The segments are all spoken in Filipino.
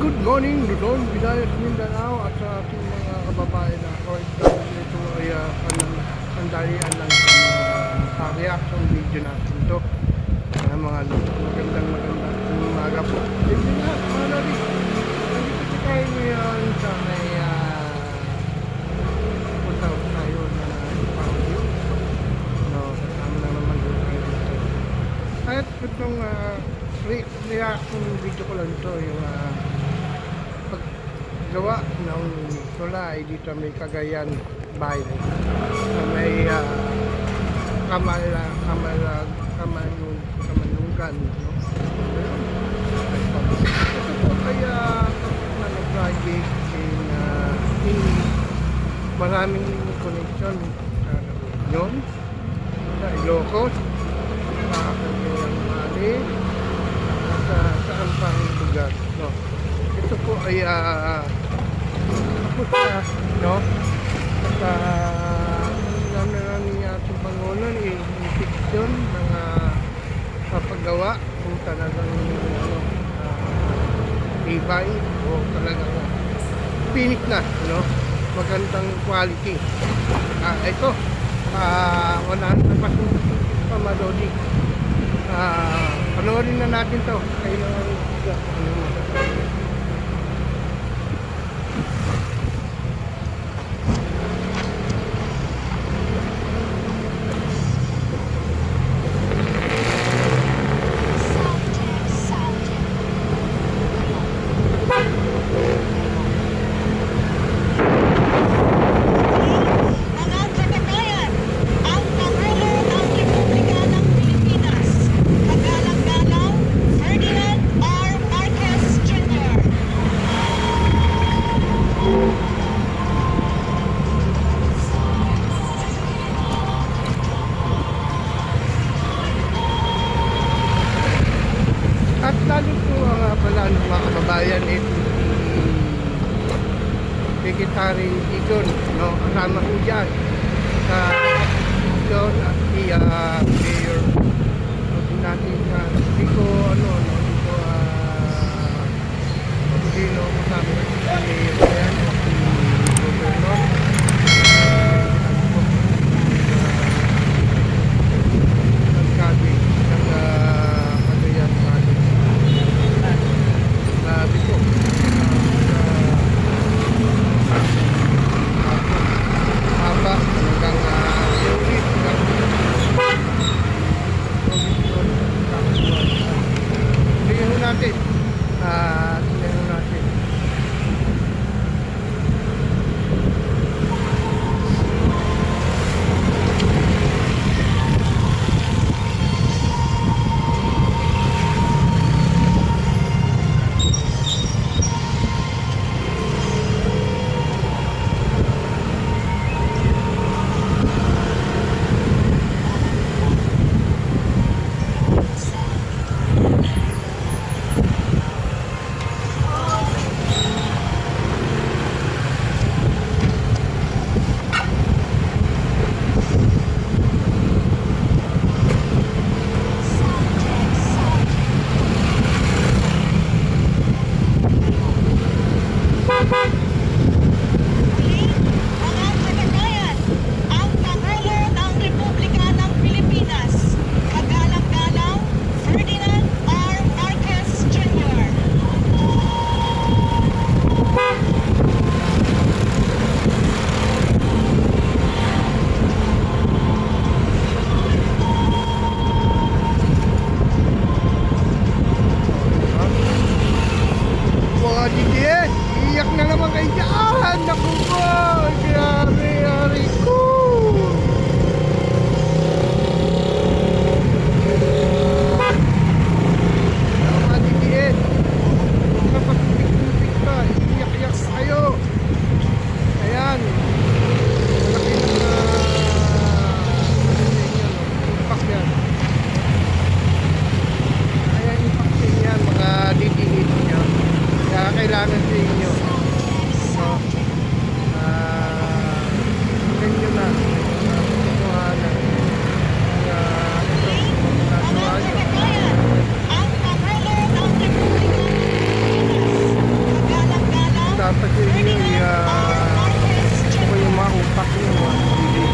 good morning, Luzon, Visayas, Mindanao at sa ating mga kababayan na OFW. Ito ay sandalian lang sa reaction video natin ito. Mga magandang umaga po. Hindi na, mga lari. Nandito tayo ngayon sa may punta tayo na ipang-view. Kasama na naman doon tayo dito. At itong reaction video ko lang ito, yung paggawa ng tulay dito may Cagayan Bay na may kamanungan, no? Ito po ay project in maraming connection yun sa Ilocos, sa Cagayan Bay, saan pang lugar, no? Ito po ay tapos na, no? Sa namin ating Pangulo i-fiction ng papagawa kung talagang ibay o talagang pinik na, no? Magandang quality. Ito 100% pamalodi. Panoorin na natin to. Kayo naman at lalo po pala ng mga kababayan Secretary Igon, no? Kasama po dyan sa Igon at si Mayor natin hindi ko Pagino kasama si Mayor yan, si Governor Nagkabi ng Cagayan Valley. Sabi ko haba hanggang ulit tingnan natin Ito yung mga utak nyo. Hindi.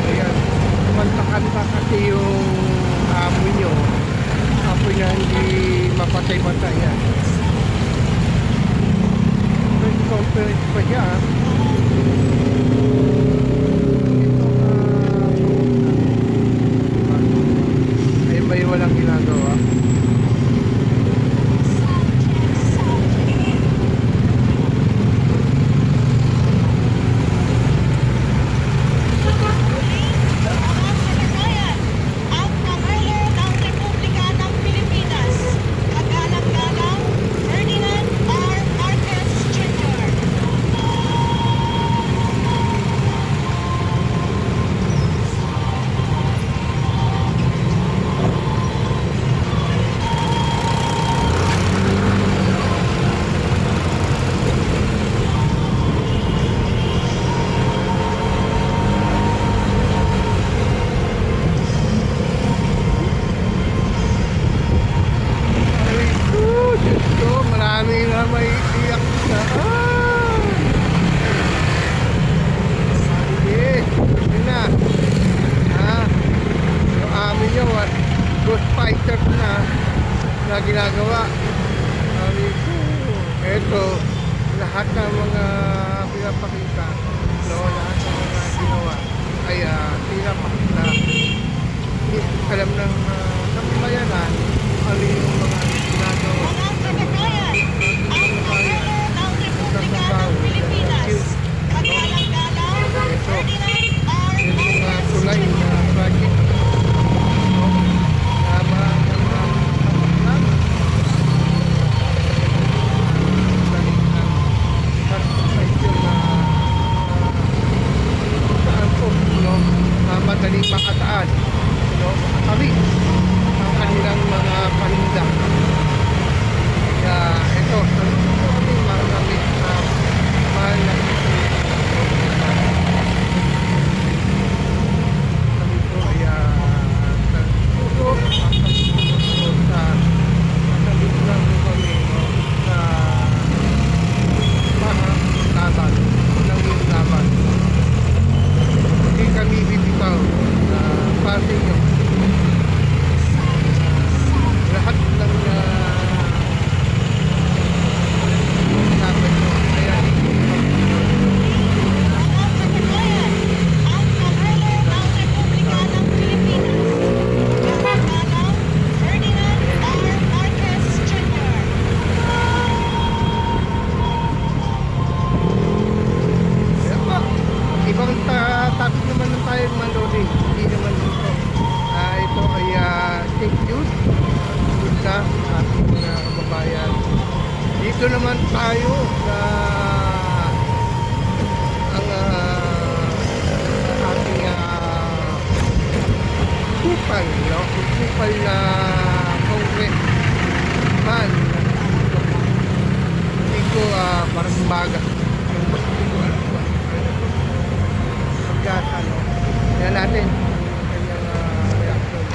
Ayan. Kumanta-kanta kasi yung amoy nyo. Apoy na hindi mapatay-patay yan. Press conference pa siya. Ay may walang ginagawa. Ang Pangulo ng Republika ng Pilipinas, Magalang-galang Ferdinand R. Marcos Jr. Ay, Diyos ko, marami na may iyak na. Sige, yun na. Yung amin nyo, ghost fighter na ginagawa. Sabi ko, eto, lahat ng mga pinapakita, lahat ng mga ginawa, ay pinapakita. Alam ng bayanan, ano yung mga ginagawa. Mga kababayan, ang Pangulo ng Republika ng Pilipinas, Magalang-galang Ferdinand R. Yung mga Marcos tulay Jr. na project, no? Tama ng mga madaling makataan, no? Makatawid ang kanilang mga paninda. Kaya ito, kami marami na mahal na kami po ay nagtuturo sa nagtuturo lang po kami, no, sa mga laban ng yung laban. Hindi kami bibitaw na parte nyo. Lahat ng laban nyo. Kaya Mga kababayan, ang Pangulo ng Republika ng Pilipinas, Magalang-galang Ferdinand R. Marcos Jr. kaya pa, ibang topic naman ng tayo mga lodi. Hindi naman ito. Ito ay take news. Good na ating mga kababayan. Dito naman tayo sa ang ating kupal, no? Kupal na congressman. Hindi ko parang baga. Pagkasa, no? Kaya natin ang kanyang reaction.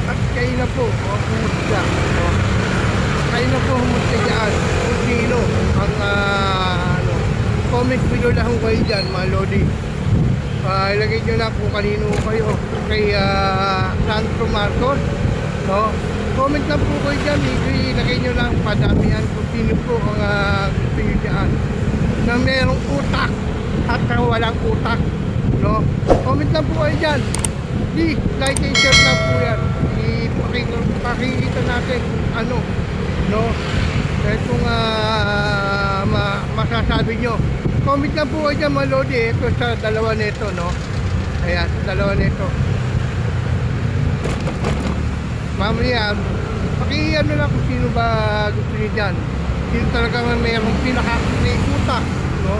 At kayo na po, humusga. No? Kayo na po humusga dyan. Kung sino ang comment video lang kayo dyan, mga lodi. Ilagay nyo na kung kanino kayo. Kay Sandro Marcos. No? Comment lang po kayo dyan. Ilagay nyo lang padamihan kung sino po ang gusto nyo dyan. Na merong utak at walang utak. No? Comment lang po kayo dyan. Please, like and share na po yan. Pakikita natin ano, no? Itong masasabi nyo. Comment lang po kayo dyan mga Lodi, ito sa dalawa nito, no? Ayan, sa dalawa nito. Mamaya, pakiano lang kung sino ba gusto niyo dyan. Sino talaga mayroong may utak, no?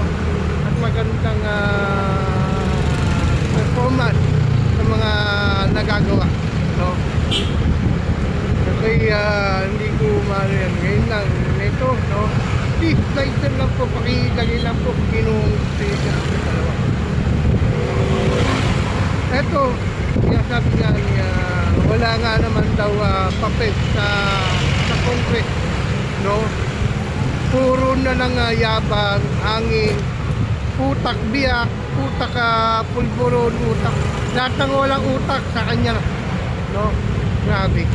At magandang performance sa mga nagagawa, no? Kasi hindi ko maano yan. Ngayon lang, ito, no? Please, like lang po, pakilagay lang po kung sino gusto niyo dyan sa dalawa. Ito, sabi nga niya, wala nga naman daw papel sa Congress, no? Puro na lang yabang, hangin, utak biyak, utak pulburon, utak, lahat ng walang utak sa kanya, no? Grabe.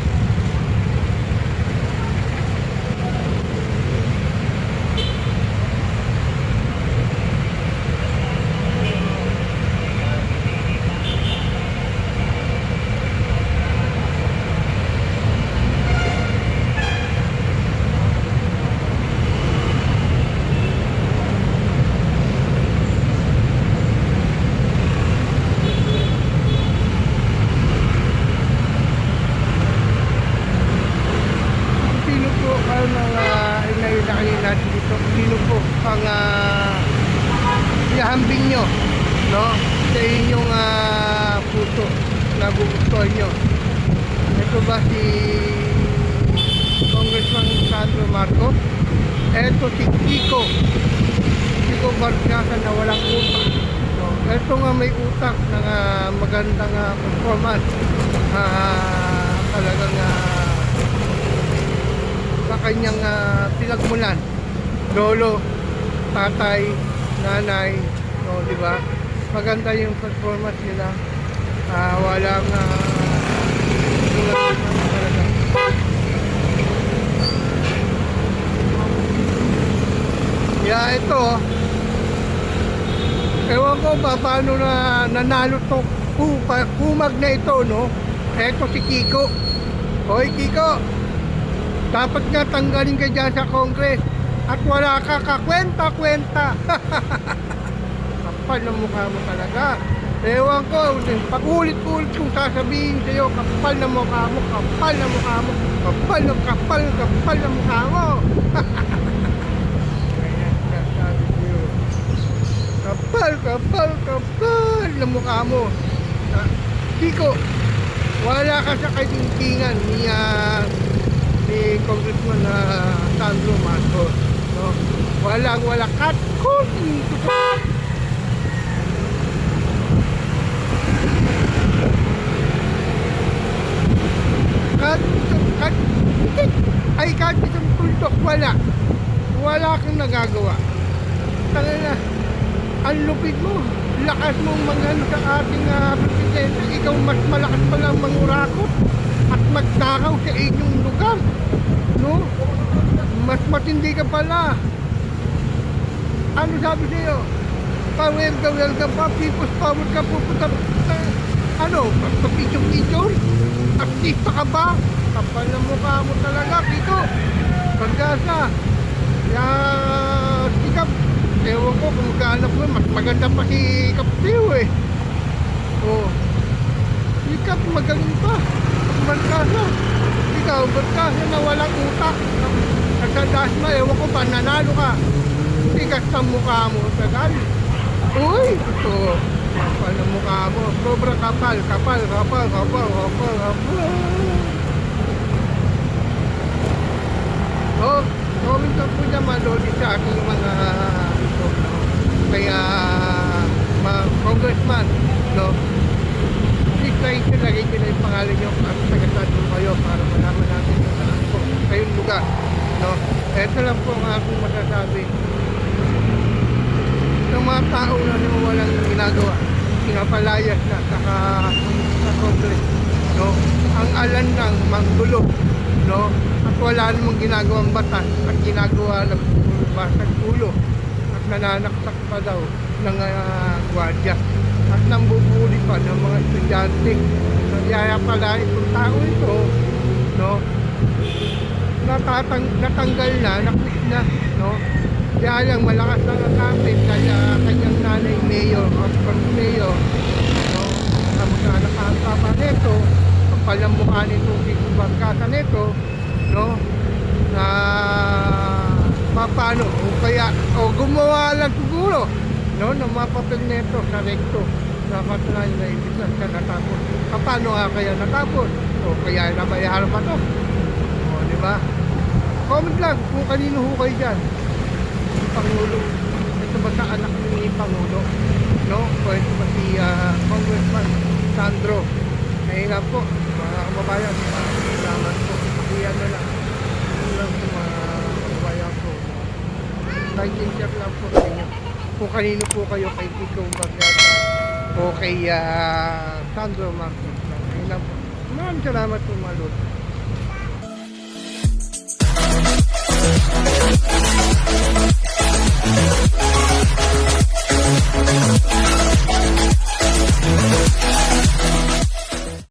Sino po ang mga inayunakin natin dito? Sino po ang ihambing nyo, no? Sa inyong puso na gugustuhan nyo? Ito ba si Congressman Sandro Marcos? Ito si Kiko Barkasa na walang utak, no? Ito nga may utak ng magandang performance, talagang sa kanyang pinagmulan, lolo, tatay, nanay, no, di ba? Maganda yung performance nila. Walang talaga. Yeah, ito, ewan ko ba paano na nanalo to kumag na ito, no? Ito si Kiko. Hoy Kiko, dapat nga tanggalin ka dyan sa Congress at wala ka kakwenta-kwenta. Kapal ng mukha mo talaga. Ewan ko, pag-ulit-ulit kong sasabihin sa'yo, kapal ng mukha mo, kapal ng mukha mo, kapal ng mukha mo. Ayan, sasabi sa'yo. Kapal ng mukha mo. Kiko, wala ka sa katingkingan ni Congressman Sandro Marcos, no? Wala kat kunti kahit isang tuldok wala kang nagagawa. Tangina, ang lupit mo, lakas mong mangano sa ating presidente. Ikaw mas malakas pa lang mangurakot at magtakaw sa inyong lugar, no? Mas matindi ka pala. Ano sabi sa'yo? Power ka pa, people's power ka, pupunta pagpapicture-picture? Artista ka ba? Kapal na mukha mo talaga, Kiko Barkasa. Sikap, ewan ko kung magkaanap mo, mas maganda pa si Kaptiw eh. Sikap, magaling pa. Barkasa, ikaw Barkasa na walang utak. Nagsadas mo, ewan ko pa, nanalo ka. Tigas sa mukha mo, tagal. Uy, ito, kapal na mukha mo. Sobrang kapal. Comment lang po niya malodi sa aking mga ito, no? Kaya mga congressman, no? Please like nyo, lagay nyo na yung pangalan nyo at tagasad mo kayo para malaman natin kung saan po kayong lugar, no? Ito lang po ang aking masasabi. Yung mga tao na walang ginagawa, pinapalayas na sa Congress, no? Ang alan ng manggulo, no? At wala namang ginagawang batas at ginagawa ng basag ulo at nananaksak pa daw ng gwardiya at nambubuli pa ng mga estudyante. Nagyaya pala itong tao ito, no? natanggal na, nakwit na, no? Kaya lang malakas lang ang kapit kaya kanyang nanay mayor, mayor, no? Kamusta nakakapa nito, kapal ang mukha nito, barkada nito, no? Na paano, o kaya, o gumawa lang siguro, no? Ng mga papel nito sa recto, na patunayan na ibisan ka natapos. Paano nga kaya natapos? O kaya nabayaran pa to? O, di ba? Comment lang kung kanino ho kayo dyan. Pangulo. Ito ba sa anak ni Pangulo? No? O ito ba si Congressman Sandro? Ngayon lang po, mga kababayan, salamat po. Kaya na lang. Yun lang po mga kababayan po. Like and share lang po sa inyo. Kung kanino po kayo kay Kiko Barriata o kay Sandro Marcos. Ngayon lang po. Maraming salamat po mga lord.